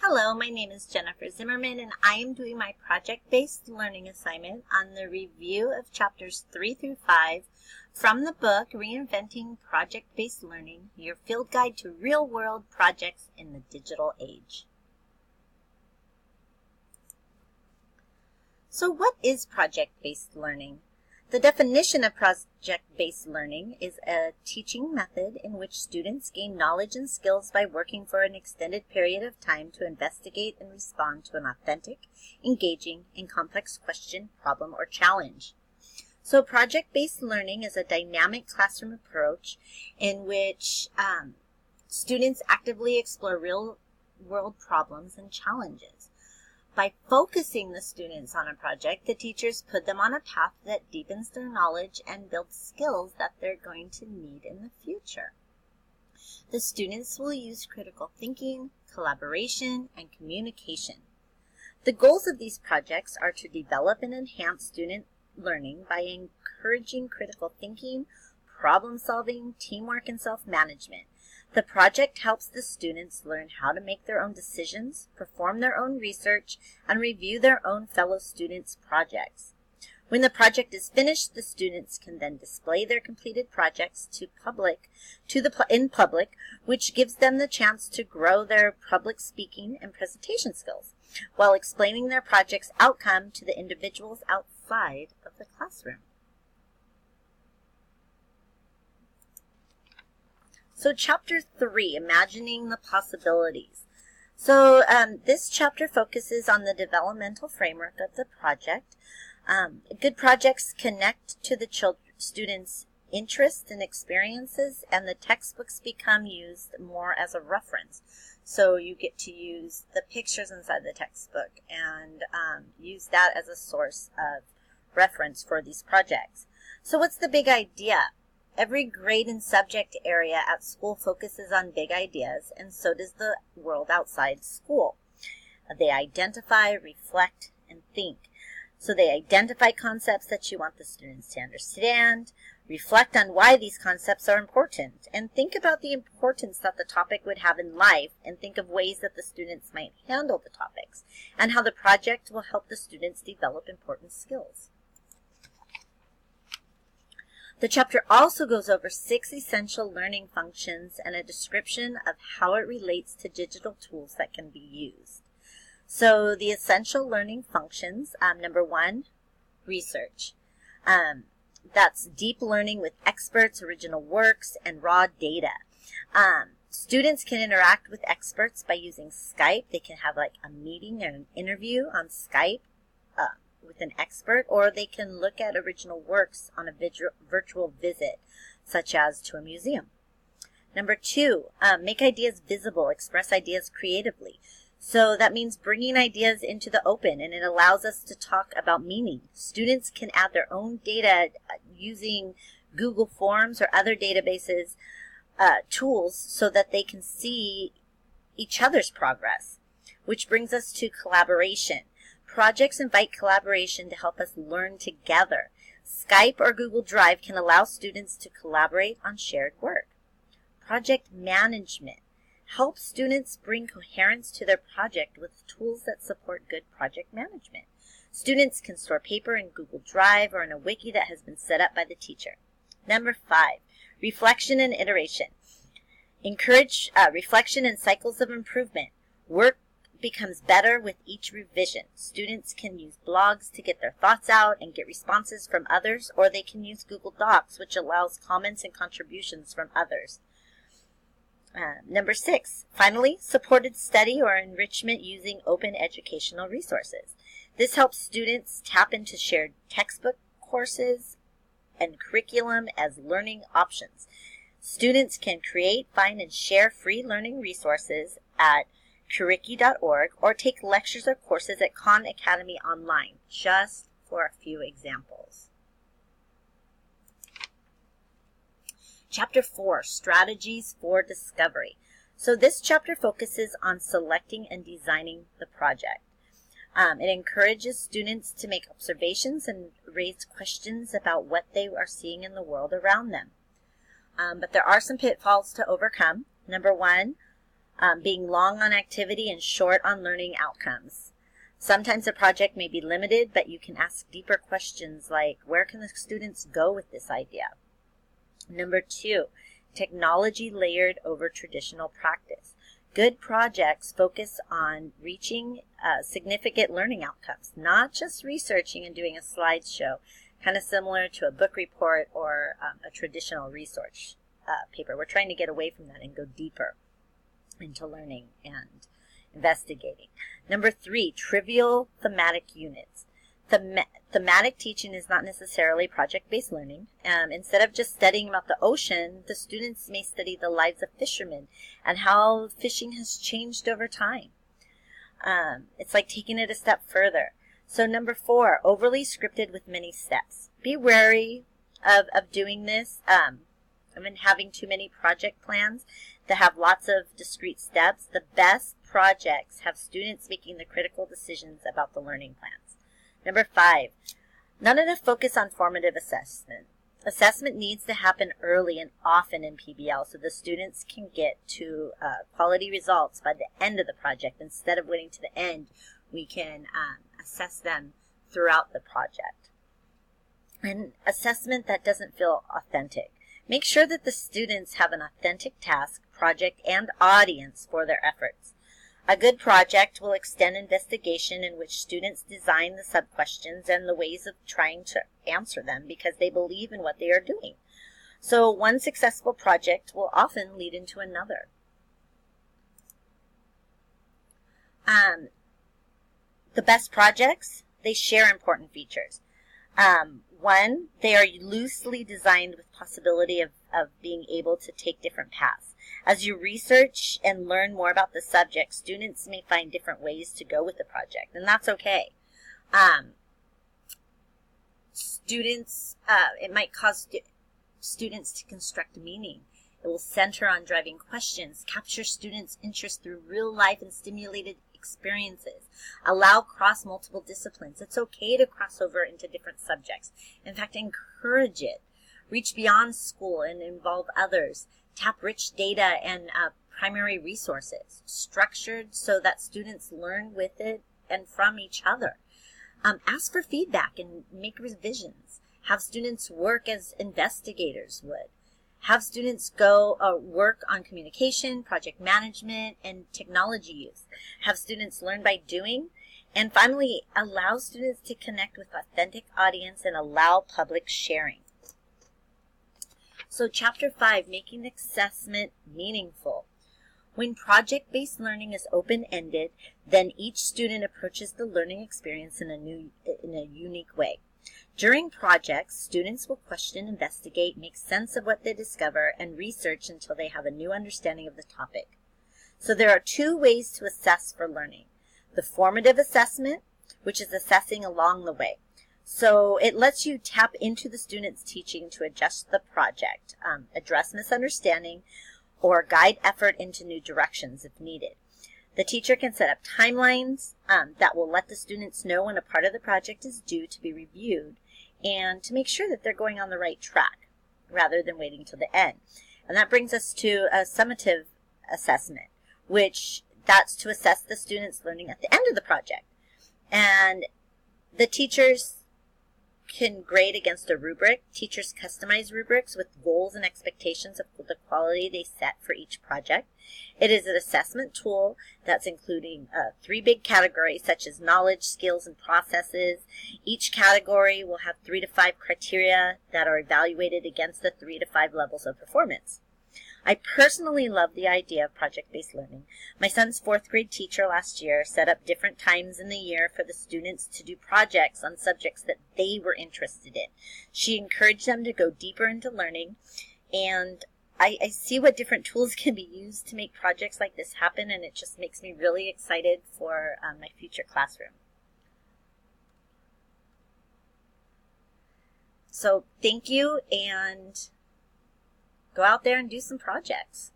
Hello, my name is Jennifer Zimmerman, and I am doing my project-based learning assignment on the review of chapters 3 through 5 from the book Reinventing Project-Based Learning, Your Field Guide to Real-World Projects in the Digital Age. So what is project-based learning? The definition of project-based learning is a teaching method in which students gain knowledge and skills by working for an extended period of time to investigate and respond to an authentic, engaging, and complex question, problem, or challenge. So project-based learning is a dynamic classroom approach in which students actively explore real-world problems and challenges. By focusing the students on a project, the teachers put them on a path that deepens their knowledge and builds skills that they're going to need in the future. The students will use critical thinking, collaboration, and communication. The goals of these projects are to develop and enhance student learning by encouraging critical thinking, problem solving, teamwork, and self-management. The project helps the students learn how to make their own decisions, perform their own research, and review their own fellow students' projects. When the project is finished, the students can then display their completed projects in public, which gives them the chance to grow their public speaking and presentation skills, while explaining their project's outcome to the individuals outside of the classroom. So chapter 3, Imagining the Possibilities. So this chapter focuses on the developmental framework of the project. Good projects connect to the students' interests and experiences, and the textbooks become used more as a reference. So you get to use the pictures inside the textbook and use that as a source of reference for these projects. So what's the big idea? Every grade and subject area at school focuses on big ideas, and so does the world outside school. They identify, reflect, and think. So they identify concepts that you want the students to understand, reflect on why these concepts are important, and think about the importance that the topic would have in life, and think of ways that the students might handle the topics, and how the project will help the students develop important skills. The chapter also goes over 6 essential learning functions and a description of how it relates to digital tools that can be used. So the essential learning functions, number 1, research. That's deep learning with experts, original works, and raw data. Students can interact with experts by using Skype. They can have like a meeting or an interview on Skype with an expert, or they can look at original works on a virtual visit, such as to a museum. Number 2, make ideas visible, express ideas creatively. So that means bringing ideas into the open, and it allows us to talk about meaning. Students can add their own data using Google Forms or other databases, tools, so that they can see each other's progress, which brings us to collaboration. Projects invite collaboration to help us learn together. Skype or Google Drive can allow students to collaborate on shared work. Project management helps students bring coherence to their project with tools that support good project management. Students can store paper in Google Drive or in a wiki that has been set up by the teacher. Number 5, reflection and iteration. Encourage reflection and cycles of improvement. Work becomes better with each revision. Students can use blogs to get their thoughts out and get responses from others, or they can use Google Docs, which allows comments and contributions from others. Number 6, finally, supported study or enrichment using open educational resources. This helps students tap into shared textbook courses and curriculum as learning options. Students can create, find, and share free learning resources at curriki.org or take lectures or courses at Khan Academy online, just for a few examples. Chapter 4, Strategies for Discovery. So this chapter focuses on selecting and designing the project. It encourages students to make observations and raise questions about what they are seeing in the world around them. But there are some pitfalls to overcome. Number 1, being long on activity and short on learning outcomes. Sometimes a project may be limited, but you can ask deeper questions like, where can the students go with this idea? Number 2, technology layered over traditional practice. Good projects focus on reaching significant learning outcomes, not just researching and doing a slideshow, kind of similar to a book report or a traditional research paper. We're trying to get away from that and go deeper into learning and investigating. Number 3, trivial thematic units. Thematic teaching is not necessarily project-based learning. Instead of just studying about the ocean, the students may study the lives of fishermen and how fishing has changed over time. It's like taking it a step further. So number 4, overly scripted with many steps. Be wary of doing this. Having too many project plans that have lots of discrete steps. The best projects have students making the critical decisions about the learning plans. Number 5, not enough focus on formative assessment. Assessment needs to happen early and often in PBL so the students can get to quality results by the end of the project. Instead of waiting to the end, we can assess them throughout the project. And assessment that doesn't feel authentic. Make sure that the students have an authentic task, project, and audience for their efforts. A good project will extend investigation in which students design the sub-questions and the ways of trying to answer them because they believe in what they are doing. So one successful project will often lead into another. The best projects, they share important features. 1, they are loosely designed with possibility of being able to take different paths. As you research and learn more about the subject, students may find different ways to go with the project, and that's okay. It might cause students to construct meaning. It will center on driving questions, capture students' interest through real life and stimulated experiences, allow cross multiple disciplines. It's okay to cross over into different subjects. In fact, encourage it. Reach beyond school and involve others. Tap rich data and primary resources, structured so that students learn with it and from each other. Ask for feedback and make revisions. Have students work as investigators would. Have students go work on communication, project management, and technology use. Have students learn by doing. And finally, allow students to connect with authentic audience and allow public sharing. So Chapter 5, Making Assessment Meaningful. When project-based learning is open-ended, then each student approaches the learning experience in a unique way. During projects, students will question, investigate, make sense of what they discover, and research until they have a new understanding of the topic. So there are 2 ways to assess for learning. The formative assessment, which is assessing along the way. So it lets you tap into the student's teaching to adjust the project, address misunderstanding, or guide effort into new directions if needed. The teacher can set up timelines that will let the students know when a part of the project is due to be reviewed and to make sure that they're going on the right track rather than waiting till the end. And that brings us to a summative assessment, which that's to assess the students' learning at the end of the project. And the teachers can grade against a rubric. Teachers customize rubrics with goals and expectations of the quality they set for each project. It is an assessment tool that's including 3 big categories such as knowledge, skills, and processes. Each category will have 3 to 5 criteria that are evaluated against the 3 to 5 levels of performance. I personally love the idea of project-based learning. My son's 4th grade teacher last year set up different times in the year for the students to do projects on subjects that they were interested in. She encouraged them to go deeper into learning, and I see what different tools can be used to make projects like this happen, and it just makes me really excited for my future classroom. So thank you, and go out there and do some projects.